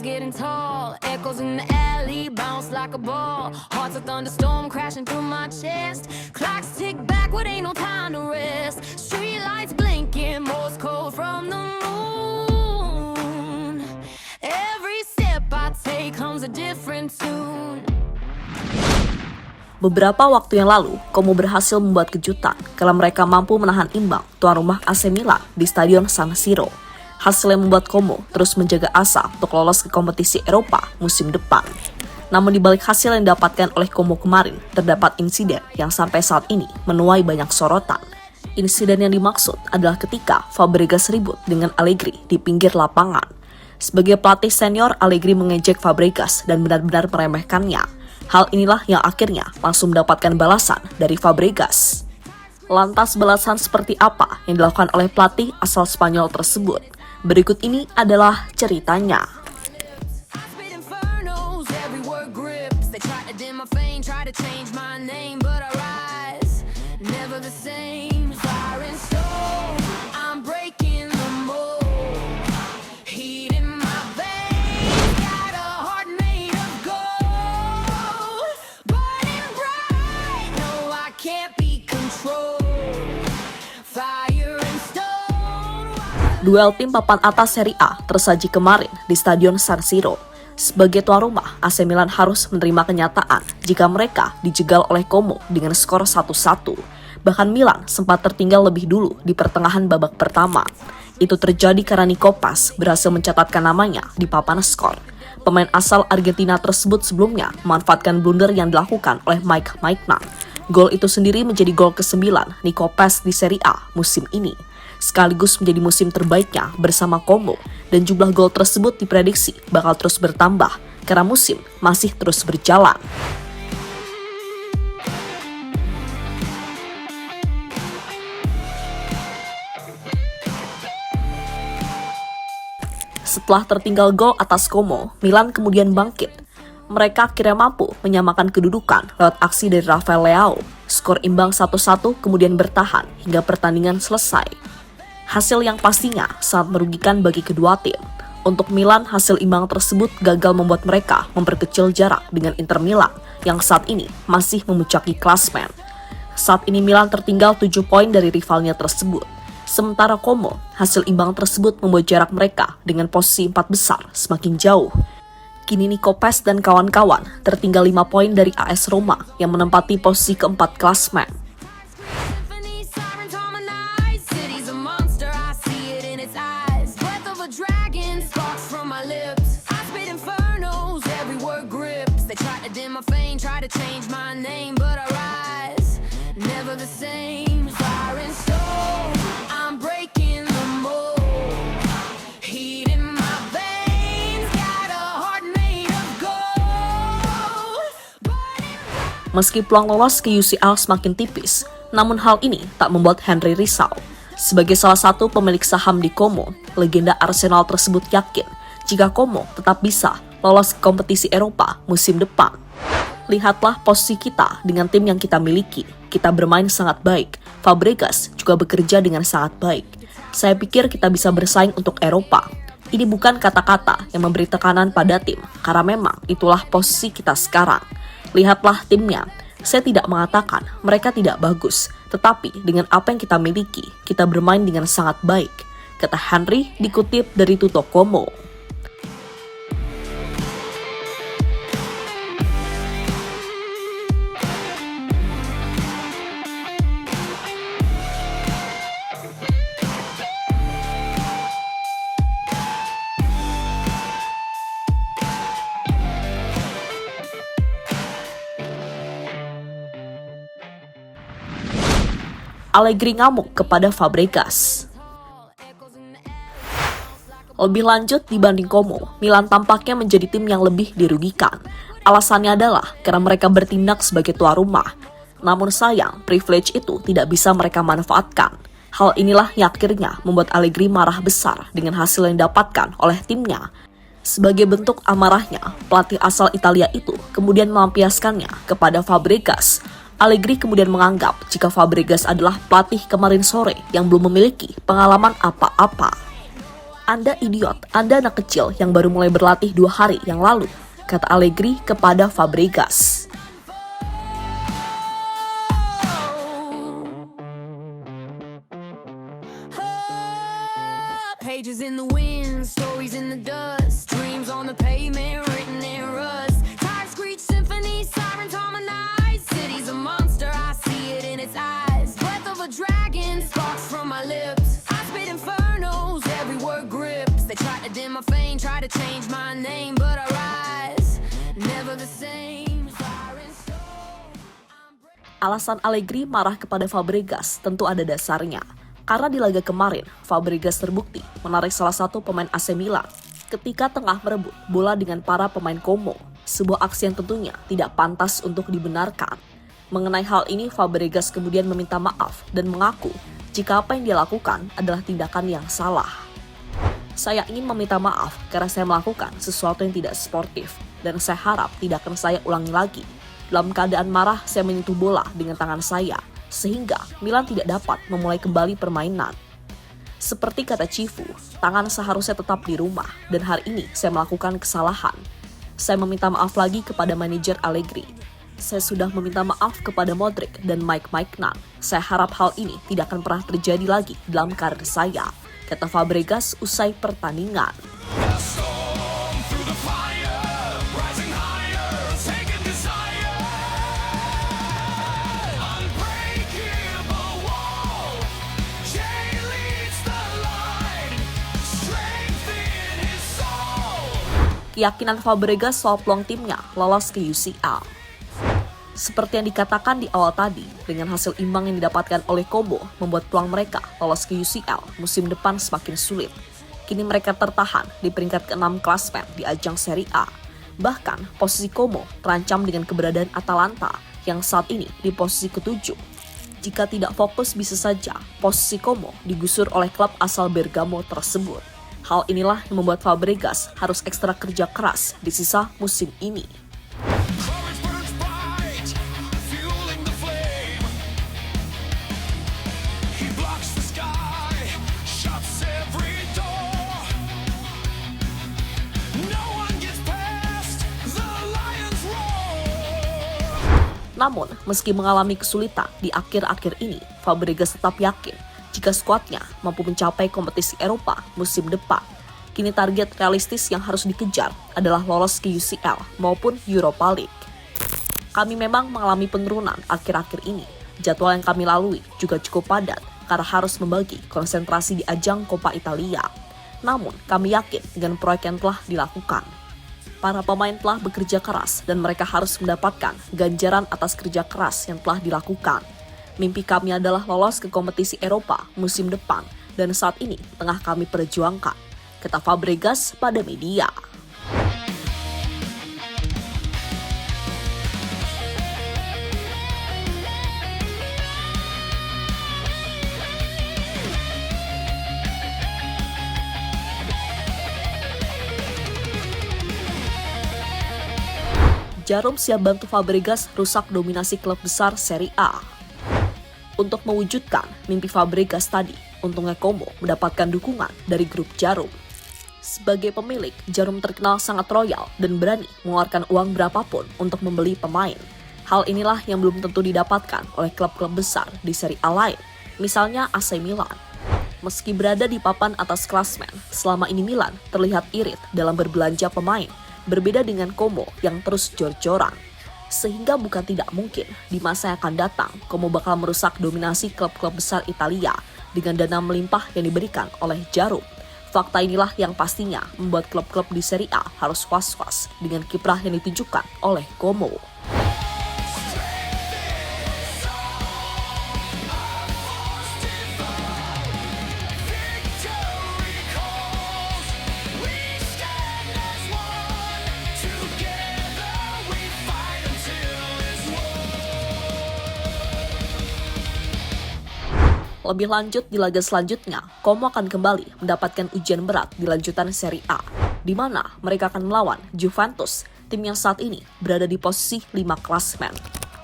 walls getting tall, echoes in the alley bounce like a ball. Hearts a thunderstorm crashing through my chest. Clocks tick backward, ain't no time to rest. Street lights blinking, Morse code from the moon. Every step I take hums a different tune. Beberapa waktu yang lalu, Como berhasil membuat kejutan kala mereka mampu menahan imbang tuan rumah AC Milan di Stadion San Siro. Hasil yang membuat Como terus menjaga asa untuk lolos ke kompetisi Eropa musim depan. Namun di balik hasil yang didapatkan oleh Como kemarin, terdapat insiden yang sampai saat ini menuai banyak sorotan. Insiden yang dimaksud adalah ketika Fabregas ribut dengan Allegri di pinggir lapangan. Sebagai pelatih senior, Allegri mengejek Fabregas dan benar-benar meremehkannya. Hal inilah yang akhirnya langsung mendapatkan balasan dari Fabregas. Lantas balasan seperti apa yang dilakukan oleh pelatih asal Spanyol tersebut? Berikut ini adalah ceritanya. Duel tim papan atas Serie A tersaji kemarin di Stadion San Siro. Sebagai tuan rumah, AC Milan harus menerima kenyataan jika mereka dijegal oleh Como dengan skor 1-1. Bahkan Milan sempat tertinggal lebih dulu di pertengahan babak pertama. Itu terjadi karena Nico Paz berhasil mencatatkan namanya di papan skor. Pemain asal Argentina tersebut sebelumnya memanfaatkan blunder yang dilakukan oleh Mike Maignan. Gol itu sendiri menjadi gol ke-9 Nico Paz di Serie A musim ini, sekaligus menjadi musim terbaiknya bersama Como, dan jumlah gol tersebut diprediksi bakal terus bertambah karena musim masih terus berjalan. Setelah tertinggal gol atas Como, Milan kemudian bangkit. Mereka akhirnya mampu menyamakan kedudukan lewat aksi dari Rafael Leao. Skor imbang 1-1 kemudian bertahan hingga pertandingan selesai. Hasil yang pastinya sangat merugikan bagi kedua tim. Untuk Milan, hasil imbang tersebut gagal membuat mereka memperkecil jarak dengan Inter Milan yang saat ini masih memuncaki klasmen. Saat ini Milan tertinggal 7 poin dari rivalnya tersebut. Sementara Como, hasil imbang tersebut membuat jarak mereka dengan posisi 4 besar semakin jauh. Kini Nico Paz dan kawan-kawan tertinggal 5 poin dari AS Roma yang menempati posisi keempat klasmen. Meski peluang lolos ke UCL semakin tipis, namun hal ini tak membuat Henry risau. Sebagai salah satu pemilik saham di Como, legenda Arsenal tersebut yakin jika Como tetap bisa lolos ke kompetisi Eropa musim depan. Lihatlah posisi kita dengan tim yang kita miliki. Kita bermain sangat baik. Fabregas juga bekerja dengan sangat baik. Saya pikir kita bisa bersaing untuk Eropa. Ini bukan kata-kata yang memberi tekanan pada tim, karena memang itulah posisi kita sekarang. Lihatlah timnya. Saya tidak mengatakan mereka tidak bagus, tetapi dengan apa yang kita miliki, kita bermain dengan sangat baik, kata Henry dikutip dari Tutto Como. Allegri ngamuk kepada Fabregas. Lebih lanjut, dibanding Como, Milan tampaknya menjadi tim yang lebih dirugikan. Alasannya adalah karena mereka bertindak sebagai tuan rumah. Namun sayang, privilege itu tidak bisa mereka manfaatkan. Hal inilah yang akhirnya membuat Allegri marah besar dengan hasil yang didapatkan oleh timnya. Sebagai bentuk amarahnya, pelatih asal Italia itu kemudian melampiaskannya kepada Fabregas. Allegri kemudian menganggap jika Fabregas adalah pelatih kemarin sore yang belum memiliki pengalaman apa-apa. "Anda idiot, Anda anak kecil yang baru mulai berlatih 2 hari yang lalu," kata Allegri kepada Fabregas. Pages in the wind, stories in the dust, dreams on the pavement, written in rust. Tires screech, symphony, sirens harmonize. City's a monster, I see it in its eyes. Breath of a dragon, sparks from my lips. I spit infernos, every word grips. They try to dim my fame, try to change my name, but I rise, never the same. Fire and stone. Alasan Allegri marah kepada Fabregas tentu ada dasarnya. Karena di laga kemarin, Fabregas terbukti menarik salah satu pemain AC Milan ketika tengah merebut bola dengan para pemain Como, sebuah aksi yang tentunya tidak pantas untuk dibenarkan. Mengenai hal ini, Fabregas kemudian meminta maaf dan mengaku jika apa yang dia lakukan adalah tindakan yang salah. "Saya ingin meminta maaf karena saya melakukan sesuatu yang tidak sportif dan saya harap tidak akan saya ulangi lagi. Dalam keadaan marah, saya menyentuh bola dengan tangan saya, sehingga Milan tidak dapat memulai kembali permainan. Seperti kata Cifu, tangan seharusnya tetap di rumah dan hari ini saya melakukan kesalahan. Saya meminta maaf lagi kepada manajer Allegri. Saya sudah meminta maaf kepada Modric dan Mike Maignan. Saya harap hal ini tidak akan pernah terjadi lagi dalam karir saya," kata Fabregas usai pertandingan. Keyakinan Fabregas soal peluang timnya lolos ke UCL. Seperti yang dikatakan di awal tadi, dengan hasil imbang yang didapatkan oleh Como membuat peluang mereka lolos ke UCL musim depan semakin sulit. Kini mereka tertahan di peringkat ke-6 klasemen di ajang Serie A. Bahkan, posisi Como terancam dengan keberadaan Atalanta yang saat ini di posisi ke-7. Jika tidak fokus, bisa saja posisi Como digusur oleh klub asal Bergamo tersebut. Hal inilah yang membuat Fabregas harus ekstra kerja keras di sisa musim ini. Namun, meski mengalami kesulitan di akhir-akhir ini, Fabregas tetap yakin jika skuadnya mampu mencapai kompetisi Eropa musim depan. Kini target realistis yang harus dikejar adalah lolos ke UCL maupun Europa League. "Kami memang mengalami penurunan akhir-akhir ini. Jadwal yang kami lalui juga cukup padat karena harus membagi konsentrasi di ajang Coppa Italia. Namun, kami yakin dengan proyek yang telah dilakukan. Para pemain telah bekerja keras dan mereka harus mendapatkan ganjaran atas kerja keras yang telah dilakukan. Mimpi kami adalah lolos ke kompetisi Eropa musim depan dan saat ini tengah kami perjuangkan," kata Fabregas pada media. Jarum siap bantu Fabregas rusak dominasi klub besar Serie A. Untuk mewujudkan mimpi Fabregas tadi, untungnya Como mendapatkan dukungan dari grup Jarum. Sebagai pemilik, Jarum terkenal sangat royal dan berani mengeluarkan uang berapapun untuk membeli pemain. Hal inilah yang belum tentu didapatkan oleh klub-klub besar di Serie A lain, misalnya AC Milan. Meski berada di papan atas klasmen, selama ini Milan terlihat irit dalam berbelanja pemain, berbeda dengan Como yang terus jor-joran. Sehingga bukan tidak mungkin di masa yang akan datang Como bakal merusak dominasi klub-klub besar Italia dengan dana melimpah yang diberikan oleh Jarum. Fakta inilah yang pastinya membuat klub-klub di Serie A harus was-was dengan kiprah yang ditunjukkan oleh Como. Lebih lanjut di laga selanjutnya, Como akan kembali mendapatkan ujian berat di lanjutan Serie A, di mana mereka akan melawan Juventus, tim yang saat ini berada di posisi 5 klasemen.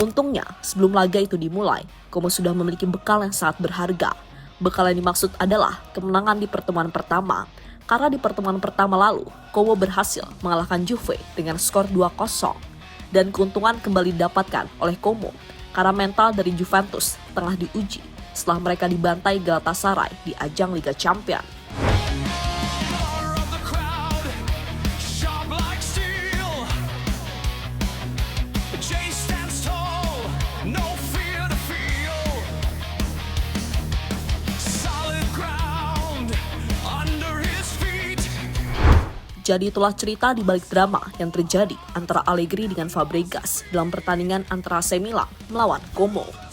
Untungnya, sebelum laga itu dimulai, Como sudah memiliki bekal yang sangat berharga. Bekal yang dimaksud adalah kemenangan di pertemuan pertama. Karena di pertemuan pertama lalu, Como berhasil mengalahkan Juve dengan skor 2-0. Dan keuntungan kembali didapatkan oleh Como karena mental dari Juventus tengah diuji setelah mereka dibantai Galatasaray di ajang Liga Champions. Jadi itulah cerita di balik drama yang terjadi antara Allegri dengan Fabregas dalam pertandingan antara AC Milan melawan Como.